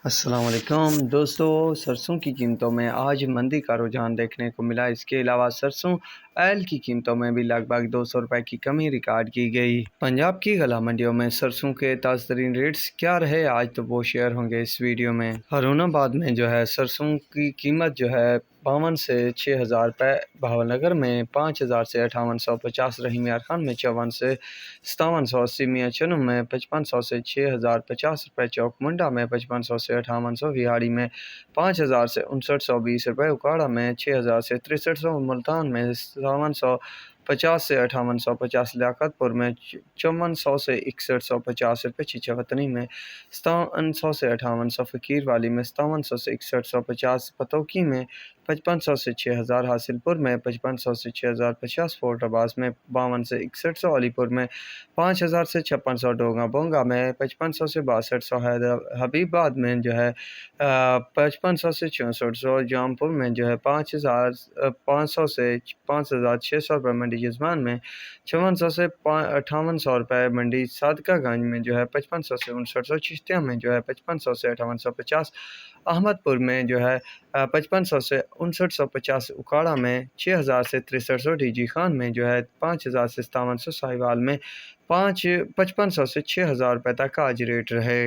السلام علیکم دوستو، سرسوں کی قیمتوں میں آج مندی کا رجحان دیکھنے کو ملا۔ اس کے علاوہ سرسوں ایل کی قیمتوں میں بھی لگ بھگ 200 روپے کی کمی ریکارڈ کی گئی۔ پنجاب کی غلہ منڈیوں میں سرسوں کے تازہ ترین ریٹس کیا رہے آج، تو وہ شیئر ہوں گے اس ویڈیو میں۔ ہارون آباد میں سرسوں کی قیمت 52 سے 6,000 روپے، بہاول میں 5,000 سے 5,850 رہی، میار خان میں 54 سے 5,780، میاں چنو میں 5,500 سے 6,050 روپے، چوک منڈا میں 5,500 سے 5,800، وہاڑی میں 5,000 سے 5,920 روپے، اکاڑا میں 6,000 سے 6,300، ملتان میں 5,750 سے 5,850، لیاقت پور میں 5,400 سے 6,150 روپے، چچاوطنی میں 5,700 سے 5,800، فقیر والی میں 5,700 سے 6,150، پتوکی میں 5,500 سے 6,000، حاصل پور میں 5,500 سے 6,050، فورٹ آباز میں 52 سے 6100، علی پور میں 5,000 سے 5,600، ڈوگا بونگا میں 5,500 سے 6,200، حبیب آباد میں 5,500 سے 6,400، جام پور میں 5,500 سے 5,600 روپے، منڈی جزمان میں 5,600 سے 5,800 روپے، منڈی صادقہ گنج میں 5,500 سے 5,900، چشتیہ میں 5,500 سے 5,850، احمد پور میں 5,500 سے 5,950، اکاڑا میں 6,000 سے 6,300، ڈی جی خان میں 5,000 سے 5,700، ساہیوال میں 5,500 سے 6,000 روپے تک آج ریٹ رہے۔